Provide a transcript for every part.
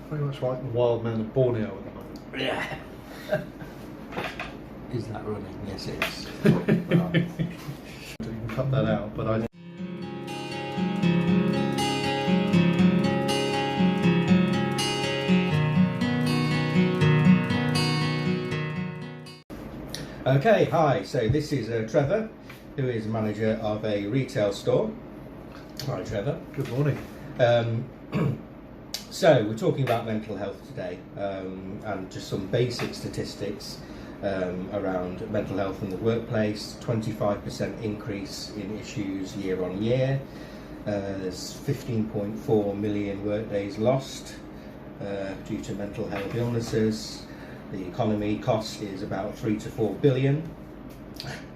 very much like the wild man of Borneo at the moment. Yeah. Is that running? Yes, it is. Well, You can cut that out, but I. okay, hi. So this is Trevor, who is manager of a retail store. Hi, Trevor. Good morning. So we're talking about mental health today, and just some basic statistics around mental health in the workplace. 25% increase in issues year on year. There's 15.4 million workdays lost due to mental health illnesses. The economy cost is about 3 to 4 billion,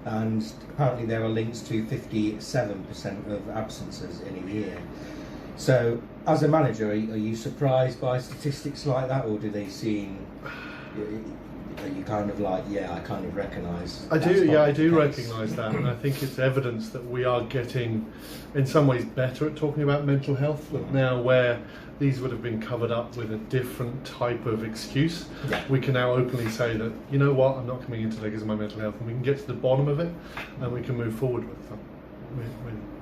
and apparently there are links to 57% of absences in a year. So, as a manager, are you surprised by statistics like that, or do they seem? Are you kind of like, yeah, I kind of recognise? I do recognise that, and I think it's evidence that we are getting, in some ways, better at talking about mental health. That now, where these would have been covered up with a different type of excuse, we can now openly say that, you know what, I'm not coming in today because of my mental health, and we can get to the bottom of it, and we can move forward with them.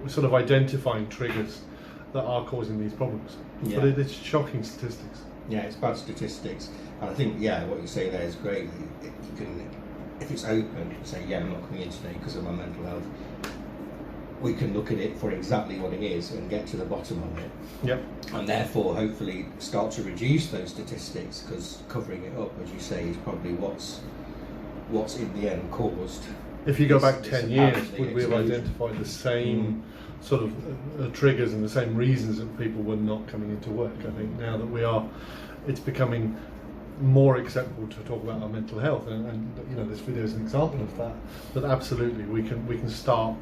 We're sort of identifying triggers that are causing these problems. But it's shocking statistics. Yeah, it's bad statistics, and I think what you say there is great. You can, if it's open, say I'm not coming in today because of my mental health. We can look at it for exactly what it is and get to the bottom of it. Yep. And therefore, hopefully, start to reduce those statistics, because covering it up, as you say, is probably what's in the end caused. If you go back 10 years, would we have identified the same sort of triggers and the same reasons that people were not coming into work? I think now that it's becoming more acceptable to talk about our mental health, and you know, this video is an example of that. That absolutely we can start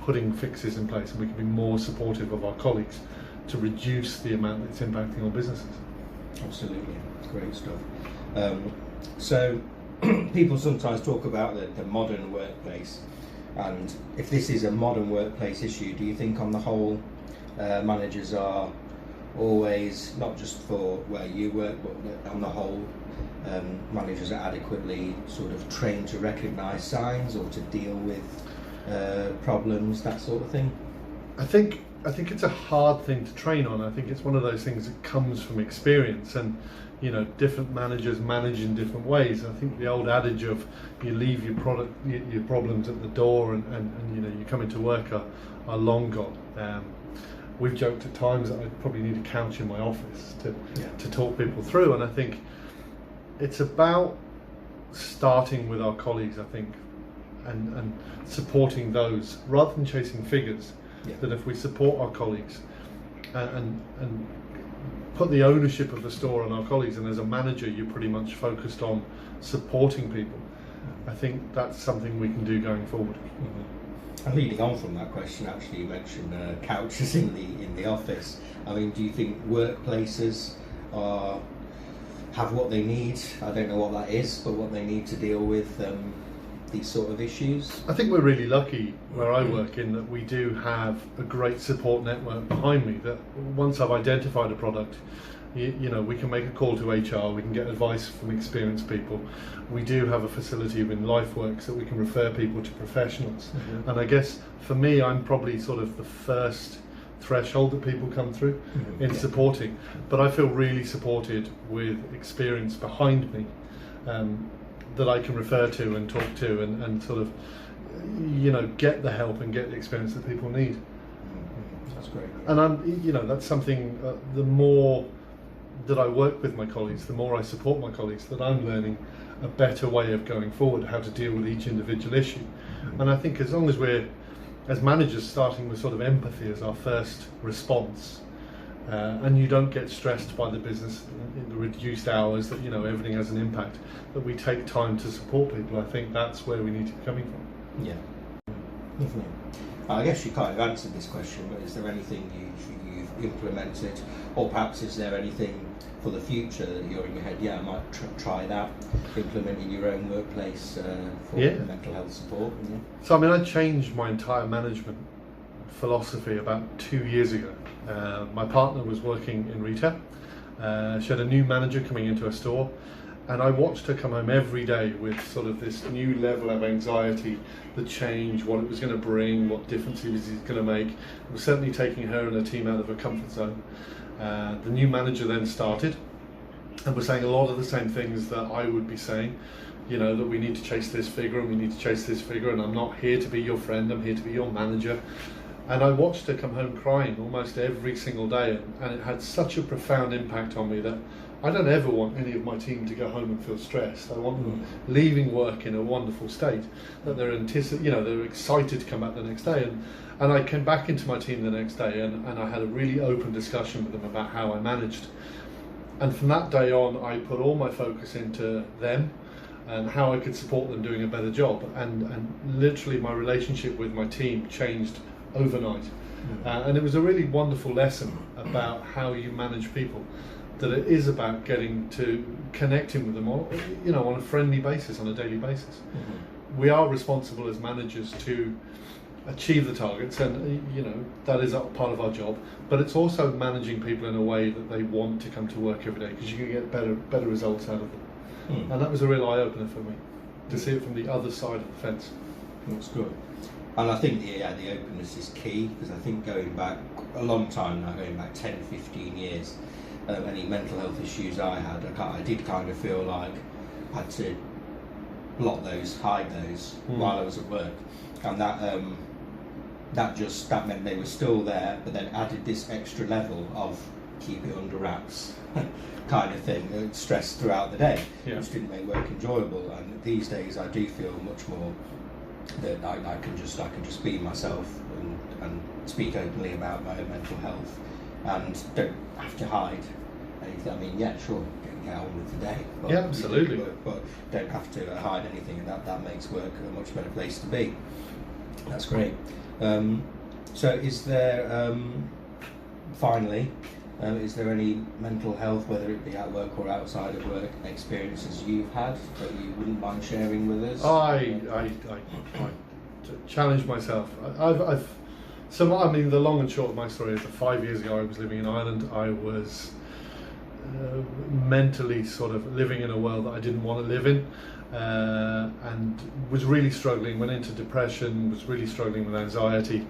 putting fixes in place, and we can be more supportive of our colleagues to reduce the amount that's impacting our businesses. Absolutely, great stuff. So people sometimes talk about the modern workplace, and if this is a modern workplace issue, do you think on the whole managers are always, not just for where you work, but on the whole managers are adequately sort of trained to recognise signs or to deal with problems, that sort of thing? I think it's a hard thing to train on. I think it's one of those things that comes from experience, and you know, different managers manage in different ways. I think the old adage of you leave your problems at the door and you know, you come into work are long gone. We've joked at times that I probably need a couch in my office to talk people through, and I think it's about starting with our colleagues, I think, and supporting those rather than chasing figures. That if we support our colleagues and put the ownership of the store on our colleagues, and as a manager you're pretty much focused on supporting people, I think that's something we can do going forward. And leading on from that question, actually, you mentioned couches in the office. I mean, do you think workplaces have what they need? I don't know what that is, but what they need to deal with these sort of issues? I think we're really lucky where I work in that we do have a great support network behind me, that once I've identified a product, you know, we can make a call to HR, we can get advice from experienced people. We do have a facility in LifeWorks that we can refer people to professionals. And I guess for me, I'm probably sort of the first threshold that people come through in supporting, but I feel really supported with experience behind me that I can refer to and talk to and sort of, you know, get the help and get the experience that people need. That's great. And you know, that's something, the more that I work with my colleagues, the more I support my colleagues, that I'm learning a better way of going forward, how to deal with each individual issue. And I think as long as we're, as managers, starting with sort of empathy as our first response, and you don't get stressed by the business in the reduced hours, that, you know, everything has an impact, that we take time to support people, I think that's where we need to be coming from. Yeah, definitely. I guess you kind of answered this question, but is there anything you've implemented, or perhaps is there anything for the future that you're in your head, I might try that, implementing your own workplace for mental health support? So I mean, I changed my entire management philosophy about 2 years ago. My partner was working in retail, She had a new manager coming into her store, and I watched her come home every day with sort of this new level of anxiety, the change, what it was going to bring, what difference it was going to make. It was certainly taking her and her team out of her comfort zone. The new manager then started and was saying a lot of the same things that I would be saying, you know, that we need to chase this figure and we need to chase this figure, and I'm not here to be your friend, I'm here to be your manager. And I watched her come home crying almost every single day, and it had such a profound impact on me that I don't ever want any of my team to go home and feel stressed. I want them leaving work in a wonderful state, that they're they're excited to come back the next day. And I came back into my team the next day, and I had a really open discussion with them about how I managed. And from that day on, I put all my focus into them and how I could support them doing a better job. And literally my relationship with my team changed overnight. And it was a really wonderful lesson about how you manage people, that it is about getting to connecting with them on a friendly basis, on a daily basis. We are responsible as managers to achieve the targets, and that is part of our job, but it's also managing people in a way that they want to come to work every day, because you can get better results out of them. And that was a real eye-opener for me, to see it from the other side of the fence. That's good. And I think the openness is key, because I think going back a long time now, going back 10, 15 years, any mental health issues I had, I did kind of feel like I had to block those, hide those while I was at work, and that meant they were still there, but then added this extra level of keep it under wraps kind of thing, stress throughout the day, which didn't make work enjoyable. And these days I do feel much more that I can just be myself and speak openly about my own mental health, and don't have to hide anything. I mean, yeah, sure, get on with the day, but, absolutely, but don't have to hide anything, and that makes work a much better place to be. That's great. So is there finally is there any mental health, whether it be at work or outside of work, experiences you've had that you wouldn't mind sharing with us? I challenge myself. The long and short of my story is that 5 years ago I was living in Ireland. I was mentally sort of living in a world that I didn't want to live in, and was really struggling, went into depression, was really struggling with anxiety,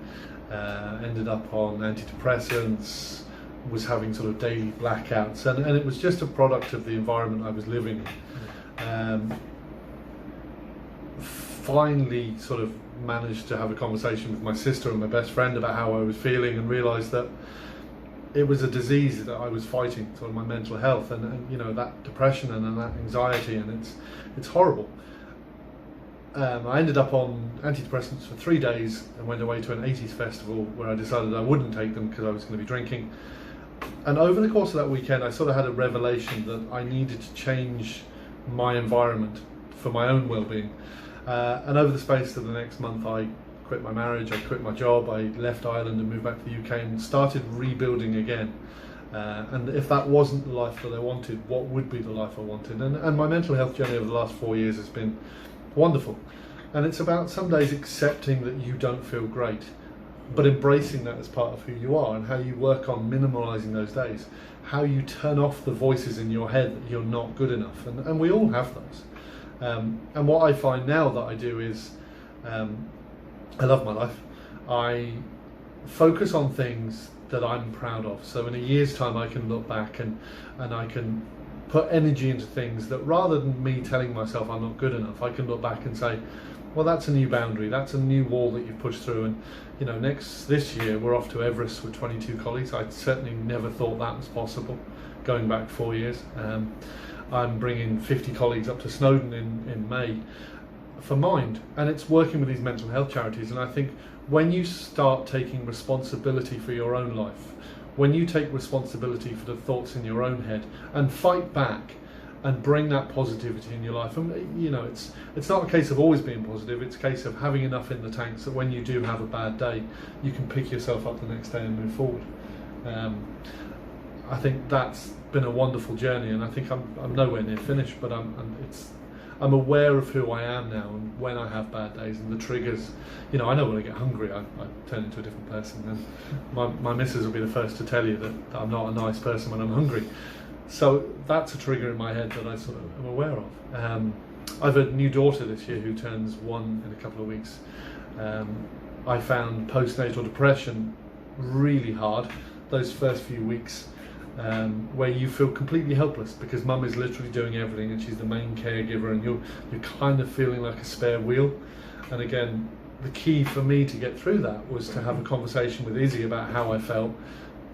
ended up on antidepressants, was having sort of daily blackouts, and it was just a product of the environment I was living in. Finally sort of managed to have a conversation with my sister and my best friend about how I was feeling, and realised that it was a disease that I was fighting, sort of my mental health, and that depression and that anxiety, and it's horrible. I ended up on antidepressants for 3 days and went away to an 80s festival where I decided I wouldn't take them because I was going to be drinking. And over the course of that weekend, I sort of had a revelation that I needed to change my environment for my own well-being. And over the space of the next month, I quit my marriage, I quit my job, I left Ireland and moved back to the UK and started rebuilding again. And if that wasn't the life that I wanted, what would be the life I wanted? And my mental health journey over the last 4 years has been wonderful. And it's about some days accepting that you don't feel great, but embracing that as part of who you are, and how you work on minimalising those days, how you turn off the voices in your head that you're not good enough. And we all have those. And what I find now that I do is, I love my life. I focus on things that I'm proud of. So in a year's time I can look back and I can put energy into things that, rather than me telling myself I'm not good enough, I can look back and say, well, that's a new boundary, that's a new wall that you've pushed through. And this year we're off to Everest with 22 colleagues. I certainly never thought that was possible going back 4 years. I'm bringing 50 colleagues up to Snowdon in May for Mind, and it's working with these mental health charities. And I think when you start taking responsibility for your own life, when you take responsibility for the thoughts in your own head and fight back and bring that positivity in your life, and it's not a case of always being positive, it's a case of having enough in the tank so when you do have a bad day, you can pick yourself up the next day and move forward. I think that's been a wonderful journey, and I think I'm nowhere near finished, but I'm aware of who I am now, and when I have bad days and the triggers. I know when I get hungry, I turn into a different person, and my missus will be the first to tell you that I'm not a nice person when I'm hungry. So that's a trigger in my head that I sort of am aware of. I've a new daughter this year who turns 1 in a couple of weeks. I found postnatal depression really hard, those first few weeks, where you feel completely helpless because mum is literally doing everything and she's the main caregiver, and you're kind of feeling like a spare wheel. And again, the key for me to get through that was to have a conversation with Izzy about how I felt,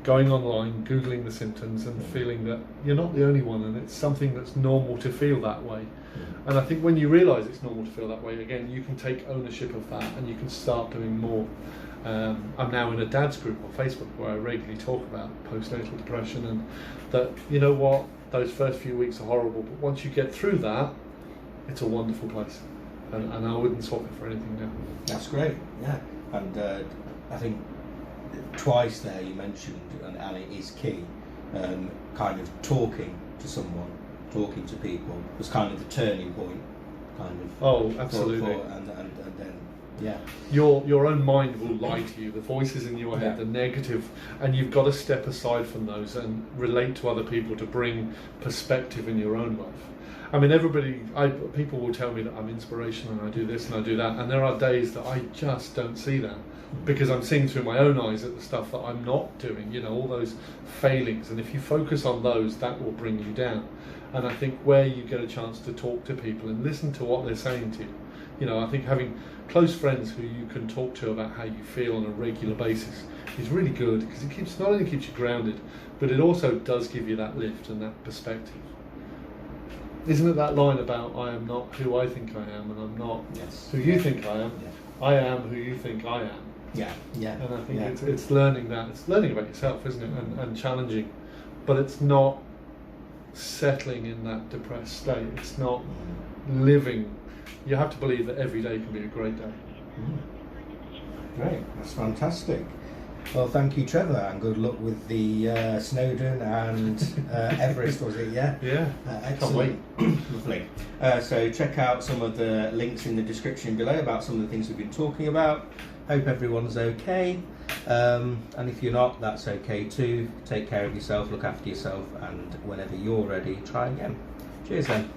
going online, Googling the symptoms and feeling that you're not the only one and it's something that's normal to feel that way. And I think when you realise it's normal to feel that way, again, you can take ownership of that and you can start doing more. I'm now in a dad's group on Facebook where I regularly talk about postnatal depression, and that, you know what, those first few weeks are horrible, but once you get through that, it's a wonderful place. And I wouldn't swap it for anything now. That's great, yeah. And I think twice there you mentioned, and it is key, kind of talking to someone, talking to people was kind of the turning point, kind of. Oh, absolutely. And then, yeah. Your own mind will lie to you, the voices in your head, Yeah. the negative, and you've got to step aside from those and relate to other people to bring perspective in your own life. I mean, people will tell me that I'm inspirational and I do this and I do that, and there are days that I just don't see that because I'm seeing through my own eyes at the stuff that I'm not doing, you know, all those failings. And if you focus on those, that will bring you down. And I think where you get a chance to talk to people and listen to what they're saying to you, you know, I think having close friends who you can talk to about how you feel on a regular basis is really good, because it not only keeps you grounded, but it also does give you that lift and that perspective. Isn't it that line about I am not who I think I am, and I'm not who you think I am? Yeah. I am who you think I am. Yeah, yeah. And I think it's learning that. It's learning about yourself, isn't it? And challenging. But it's not settling in that depressed state. It's not living. You have to believe that every day can be a great day. Great, that's fantastic. Well, thank you, Trevor, and good luck with the Snowdon and Everest, was it? Yeah? Yeah, excellent. Lovely. So check out some of the links in the description below about some of the things we've been talking about. Hope everyone's okay. And if you're not, that's okay too. Take care of yourself, look after yourself, and whenever you're ready, try again. Cheers then.